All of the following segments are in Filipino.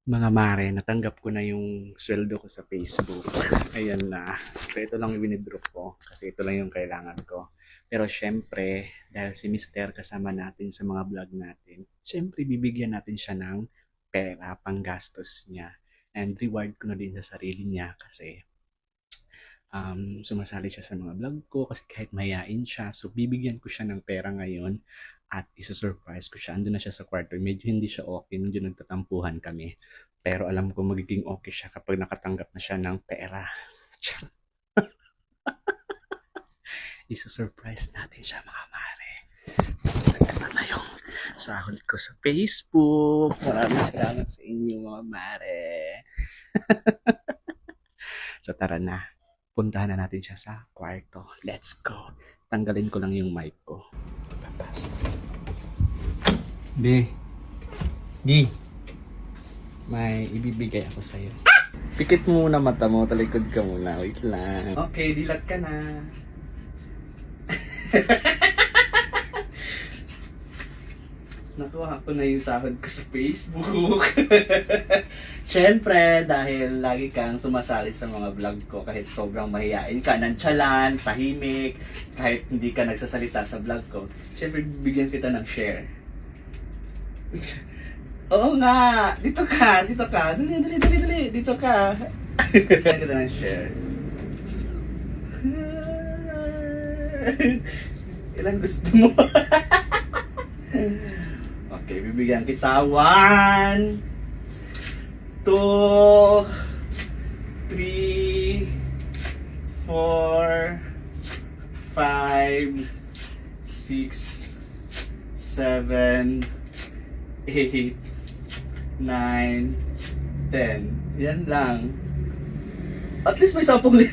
Mga mare, natanggap ko na yung sweldo ko sa Facebook. Ayan na. So, ito lang yung winidraw ko kasi ito lang yung kailangan ko. Pero syempre, dahil si Mister kasama natin sa mga vlog natin, syempre bibigyan natin siya ng pera pang gastos niya. And reward ko na din sa sarili niya kasi sumasali siya sa mga vlog ko kasi kahit mayayain siya. So, bibigyan ko siya ng pera ngayon at isa-surprise ko siya. Andun na siya sa kwarto. Medyo hindi siya okay. Medyo nagtatampuhan kami. Pero alam ko magiging okay siya kapag nakatanggap na siya ng pera. Isa-surprise natin siya mga mare. Ito na yung sahod ko sa Facebook. Maraming salamat sa inyo mga mare. So tara na. Puntahan na natin siya sa kwarto. Let's go. Tanggalin ko lang yung mic ko. Di. May ibibigay ako sa'yo. Pikit mo muna mata mo. Talikod ka muna. Wait lang. Okay, dilat ka na. Nakuha ko na yung sahod ko sa Facebook. Siyempre, dahil lagi kang sumasali sa mga vlog ko kahit sobrang mahihain ka, nantsalan, tahimik, kahit hindi ka nagsasalita sa vlog ko, siyempre bibigyan kita ng share. Oo nga! Dito ka! Dali! Dito ka! Bibigyan kita ng share. Ilang gusto mo? Okay, bibigyan kita 1, 2, 3, 4, 5, 6, 7, 8, 9, 10. Yan lang. At least may 10,000.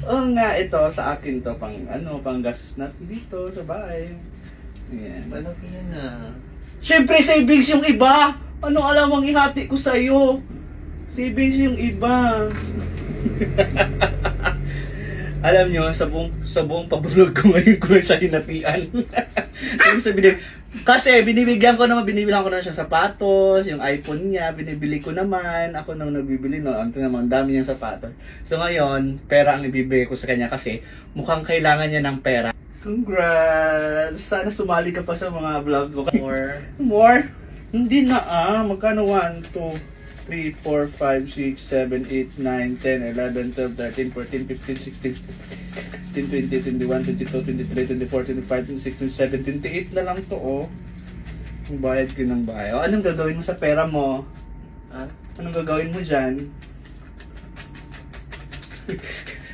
Oo nga, ito sa akin to pang gastos natin dito sa bahay. Ayan. Malaki yan ah. Siyempre, savings yung iba. Anong alam ang ihati ko sa'yo? Savings yung iba. Alam nyo, sa buong pabulog ko ngayon ko na siya hinatian. Kasi binibigyan ko naman siya sapatos, yung iPhone niya, binibili ko naman. Ako nang nagbibili, no? Ang naman, dami niyang sapatos. So ngayon, pera ang ibibigay ko sa kanya kasi mukhang kailangan niya ng pera. Congrats! Sana sumali ka pa sa mga vlog ko. More? Hindi na Magkano? 1, 2, 3, 4, 5, 6, 7, 8, 9, 10, 11, 12, 13, 14, 15, 16, 17, 20, 21, 22, 23, 24, 25, 26, 27, 28 na lang to Ang bayad ko ng bahay. Anong gagawin mo sa pera mo? Anong gagawin mo dyan?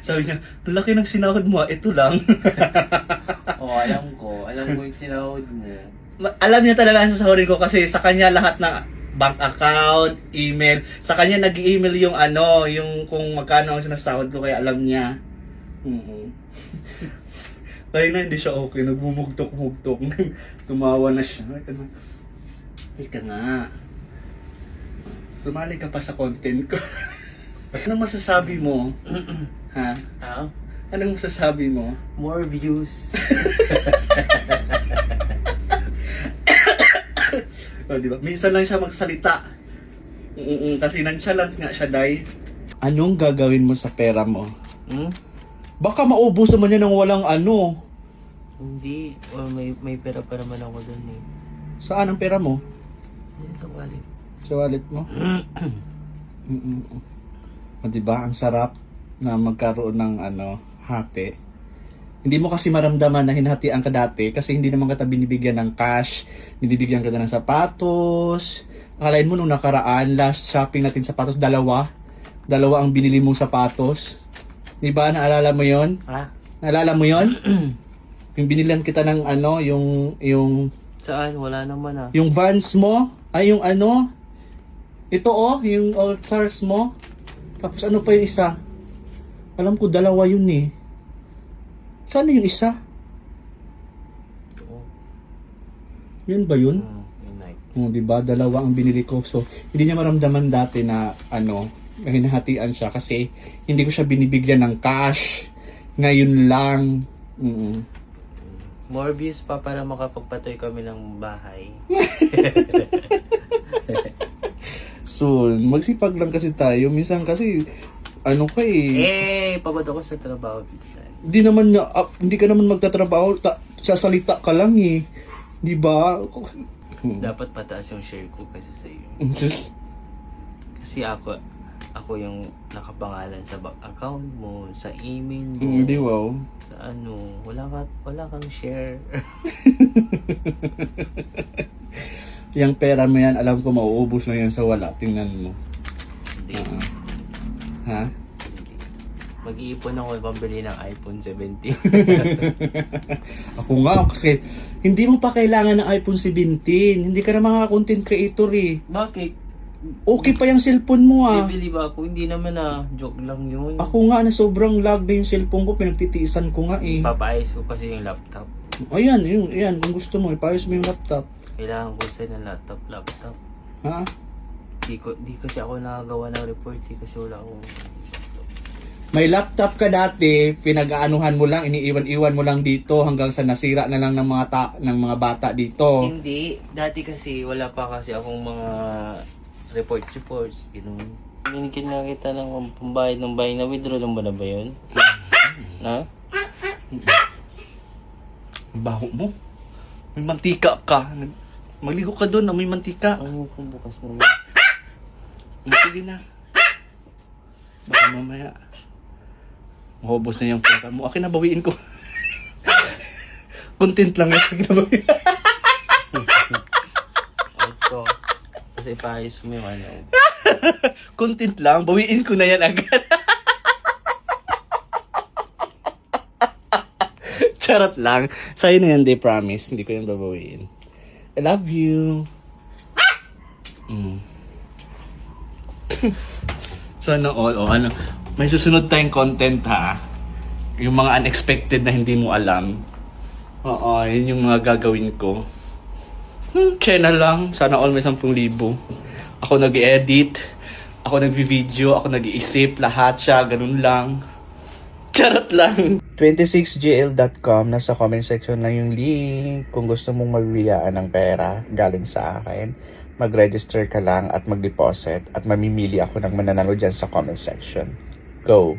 Sabi niya, ang laki ng sinahod mo, ito lang. Alam ko yung sinahod mo. Alam niya talaga ang sasahurin ko kasi sa kanya lahat ng bank account, email, sa kanya nag-email yung yung kung magkano ang sinasahod ko kaya alam niya. Kaya na hindi siya okay, nagmumugtok-mugtok. Tumawa na siya. Ika nga. Sumali ka pa sa content ko. Anong masasabi mo? Ha? Anong masasabi mo? More views. Diba? Minsan lang siya magsalita. Kasi nonchalant nga siya, Day. Anong gagawin mo sa pera mo? Baka maubos naman yan ng walang Hindi. May pera pa naman ako dun eh. Saan ang pera mo? Sa wallet. Sa wallet mo? Diba? Ang sarap na magkaroon ng hati. Hindi mo kasi maramdaman na hinahatian ka dati kasi hindi naman kita binibigyan ng cash, binibigyan kita ng sapatos. Akalain mo nung nakaraan, last shopping natin sapatos, dalawa ang binili mong sapatos. Di ba? Naalala mo yon? Naalala mo yon? Yung binilan kita ng yung Saan? Wala naman yung Vans mo, ay yung ito yung All Stars mo. Tapos pa yung isa? Alam ko dalawa yun eh. Saan yung isa? Yun ba yun? Diba? Dalawa ang binili ko. So, hindi niya maramdaman dati na hinahatian siya kasi hindi ko siya binibigyan ng cash. Ngayon lang. More views pa para makapagpatuloy kami ng bahay. soon. Magsipag lang kasi tayo. Minsan kasi, ano ka eh. Pagod ako sa trabaho. Minsan. Hindi ka naman magtatrabaho. Sasalita ka lang eh. Di ba? Dapat pataas yung share ko kasi sa iyo. Just, Kasi ako yung nakapangalan sa bank account mo, sa email mo, hindi wow. sa ano, wala kang share. Yung pera mo yan, alam ko mauubos na yan sa wala. Tingnan mo. Hindi. Ha? Hindi. Mag-iipon ako pambili ng iPhone 17. Ako nga, kasi hindi mo pa kailangan ng iPhone 17. Hindi ka na mga content creator eh. Bakit? Okay pa yung cellphone mo ah. Bibili ba ako? Hindi naman joke lang yun. Ako nga na sobrang lag na yung cellphone ko, pinagtitiisan ko nga eh. Papaayos ko kasi yung laptop. Ayan, ayan, kung gusto mo, ipayos mo yung laptop. Kailangan ko sa ng laptop. Ha? Di kasi ako nakagawa ng report kasi wala akong... May laptop ka dati, pinag-aanuhan mo lang, iniiwan-iwan mo lang dito hanggang sa nasira na lang ng mga bata dito. Hindi. Dati kasi wala pa kasi akong mga reports. Ganun. Binigyan na kita ng pambayad ng bahay na withdraw lang ba na ba yun? Ha? Baho mo. May mantika ka. Magligo ka doon, may mantika. Ano kung bukas naman? Sige na. Baka mamaya. Mahubos na yung pera mo. Akin na, bawiin ko. Content lang yan. Akin na bawiin. Ito. Kasi ipaayos mo yung ano. Content lang. Bawiin ko na yan agad. Charot lang. Sa'yo na yan, they promise. Hindi ko yan babawiin. I love you. Sana all. Ano. May susunod tayong content ha. Yung mga unexpected na hindi mo alam. Oo, yun yung mga gagawin ko. Channel lang. Sana all may 10,000. Ako nag-edit. Ako nag-video. Ako nag-iisip. Lahat siya. Ganun lang. Charot lang. 26gl.com. Nasa comment section lang yung link. Kung gusto mong magbiyaan ng pera galing sa akin, mag-register ka lang at mag-deposit. At mamimili ako ng mananalo dyan sa comment section. Go!